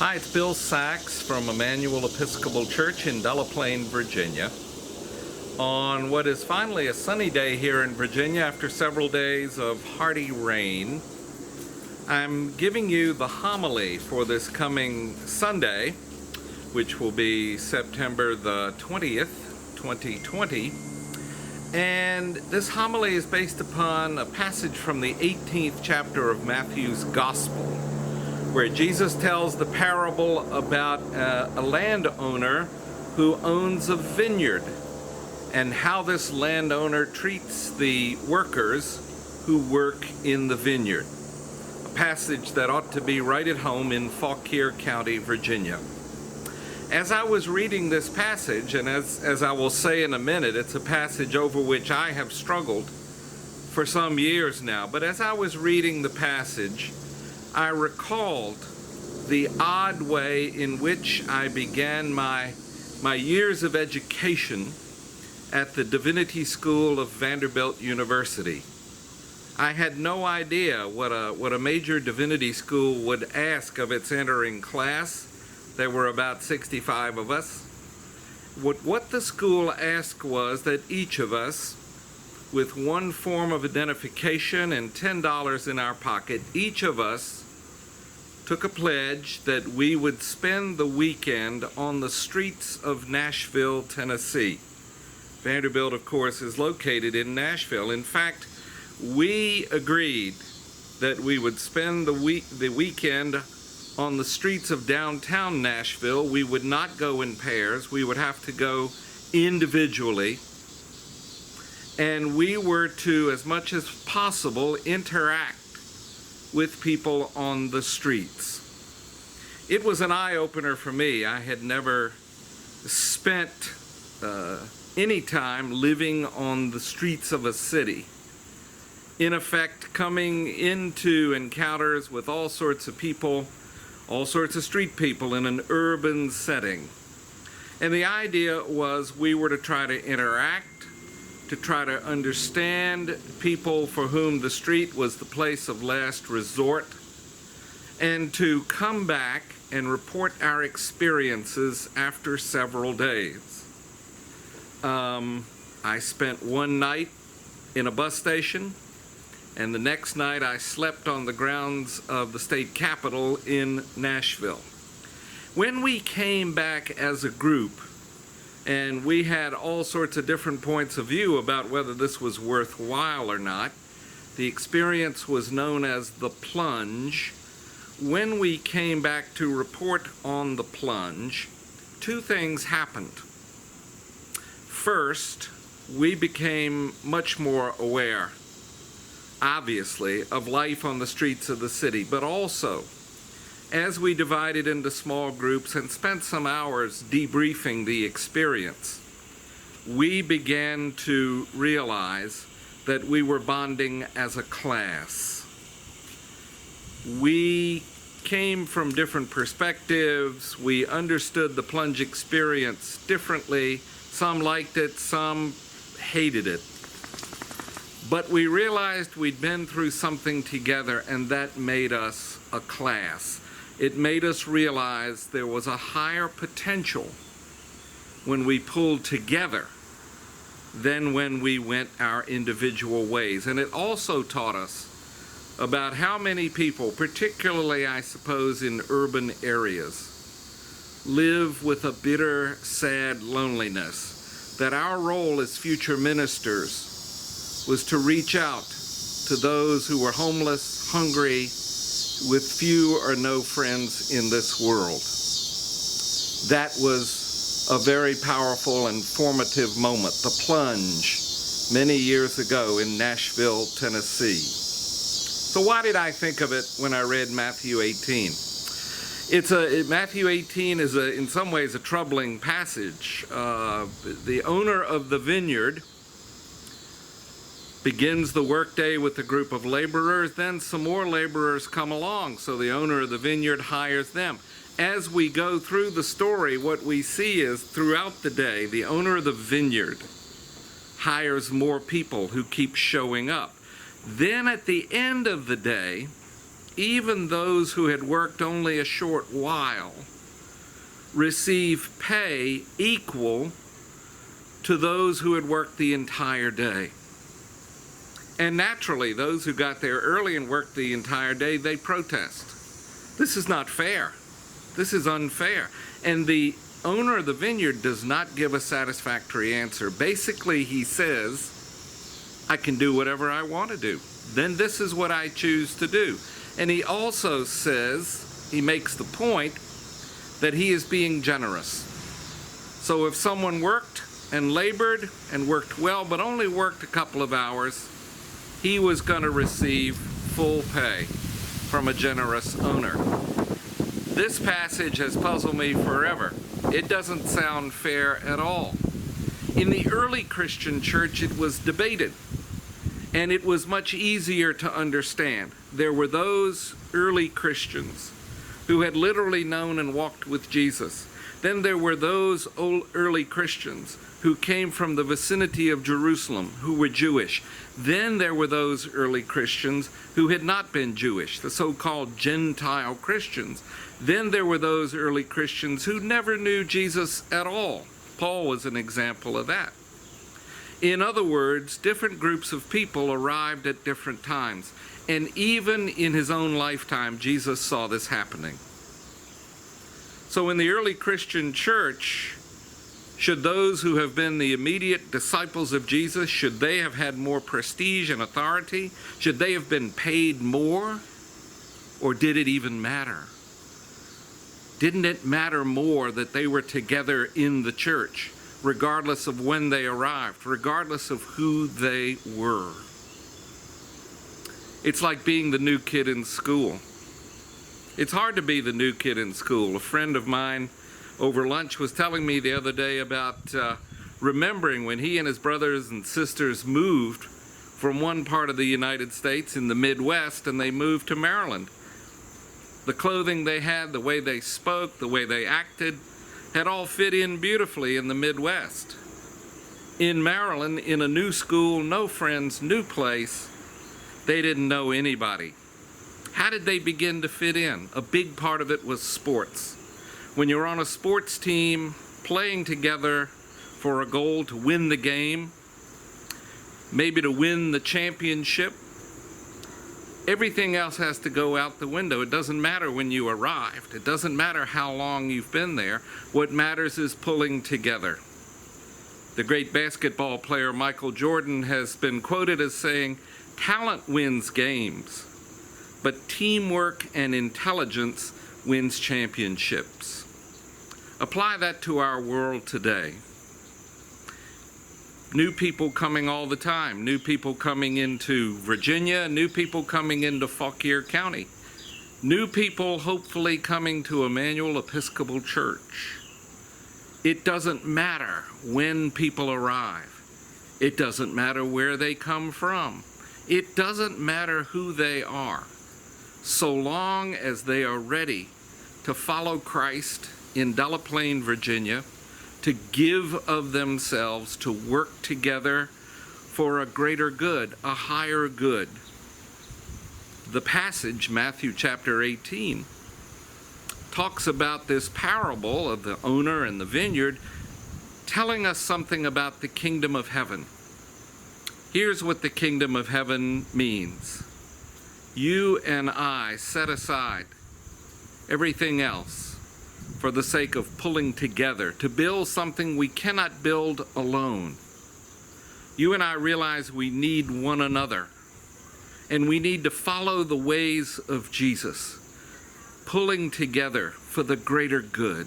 Hi, it's Bill Sachs from Emmanuel Episcopal Church in Delaplane, Virginia. On what is finally a sunny day here in Virginia after several days of hearty rain, I'm giving you the homily for this coming Sunday, which will be September the 20th, 2020. And this homily is based upon a passage from the 18th chapter of Matthew's Gospel, where Jesus tells the parable about a landowner who owns a vineyard and how this landowner treats the workers who work in the vineyard. A passage that ought to be right at home in Fauquier County, Virginia. As I was reading this passage, and as I will say in a minute, it's a passage over which I have struggled for some years now, but as I was reading the passage, I recalled the odd way in which I began my years of education at the Divinity School of Vanderbilt University. I had no idea what a major divinity school would ask of its entering class. There were about 65 of us. What the school asked was that each of us, with one form of identification and $10 in our pocket, each of us took a pledge that we would spend the weekend on the streets of Nashville, Tennessee. Vanderbilt, of course, is located in Nashville. In fact, we agreed that we would spend the weekend on the streets of downtown Nashville. We would not go in pairs. We would have to go individually. And we were to, as much as possible, interact with people on the streets. It was an eye-opener for me. I had never spent any time living on the streets of a city. In effect, coming into encounters with all sorts of people, all sorts of street people in an urban setting. And the idea was we were to try to interact, to try to understand people for whom the street was the place of last resort, and to come back and report our experiences after several days. I spent one night in a bus station, and the next night I slept on the grounds of the state capitol in Nashville. When we came back as a group, and we had all sorts of different points of view about whether this was worthwhile or not, the experience was known as the plunge. When we came back to report on the plunge, two things happened. First, we became much more aware, obviously, of life on the streets of the city, but also, as we divided into small groups and spent some hours debriefing the experience, we began to realize that we were bonding as a class. We came from different perspectives. We understood the plunge experience differently. Some liked it, some hated it. But we realized we'd been through something together, and that made us a class. It made us realize there was a higher potential when we pulled together than when we went our individual ways. And it also taught us about how many people, particularly I suppose in urban areas, live with a bitter, sad loneliness, that our role as future ministers was to reach out to those who were homeless, hungry, with few or no friends in this world. That was a very powerful and formative moment, the plunge, many years ago in Nashville, Tennessee. So why did I think of it when I read Matthew 18? Matthew 18 is in some ways a troubling passage. The owner of the vineyard begins the workday with a group of laborers, then some more laborers come along, so the owner of the vineyard hires them. As we go through the story, what we see is throughout the day, the owner of the vineyard hires more people who keep showing up. Then at the end of the day, even those who had worked only a short while receive pay equal to those who had worked the entire day. And naturally, those who got there early and worked the entire day, they protest. This is not fair. This is unfair. And the owner of the vineyard does not give a satisfactory answer. Basically, he says, I can do whatever I want to do. Then this is what I choose to do. And he also says, he makes the point that he is being generous. So if someone worked and labored and worked well, but only worked a couple of hours, he was going to receive full pay from a generous owner. This passage has puzzled me forever. It doesn't sound fair at all. In the early Christian church, it was debated, and it was much easier to understand. There were those early Christians who had literally known and walked with Jesus. Then there were those early Christians who came from the vicinity of Jerusalem, who were Jewish. Then there were those early Christians who had not been Jewish, the so-called Gentile Christians. Then there were those early Christians who never knew Jesus at all. Paul was an example of that. In other words, different groups of people arrived at different times. And even in his own lifetime, Jesus saw this happening. So in the early Christian church, should those who have been the immediate disciples of Jesus, should they have had more prestige and authority? Should they have been paid more? Or did it even matter? Didn't it matter more that they were together in the church, regardless of when they arrived, regardless of who they were? It's like being the new kid in school. It's hard to be the new kid in school. A friend of mine over lunch was telling me the other day about remembering when he and his brothers and sisters moved from one part of the United States in the Midwest and they moved to Maryland. The clothing they had, the way they spoke, the way they acted, had all fit in beautifully in the Midwest. In Maryland, in a new school, no friends, new place, they didn't know anybody. How did they begin to fit in? A big part of it was sports. When you're on a sports team, playing together for a goal to win the game, maybe to win the championship, everything else has to go out the window. It doesn't matter when you arrived. It doesn't matter how long you've been there. What matters is pulling together. The great basketball player Michael Jordan has been quoted as saying, "Talent wins games, but teamwork and intelligence wins championships." Apply that to our world today. New people coming all the time. New people coming into Virginia, new people coming into Fauquier County. New people hopefully coming to Emmanuel Episcopal Church. It doesn't matter when people arrive. It doesn't matter where they come from. It doesn't matter who they are, so long as they are ready to follow Christ in Delaplane, Virginia, to give of themselves, to work together for a greater good, a higher good. The passage, Matthew chapter 18, talks about this parable of the owner and the vineyard, telling us something about the kingdom of heaven. Here's what the kingdom of heaven means. You and I set aside everything else for the sake of pulling together to build something we cannot build alone. You and I realize we need one another, and we need to follow the ways of Jesus, pulling together for the greater good.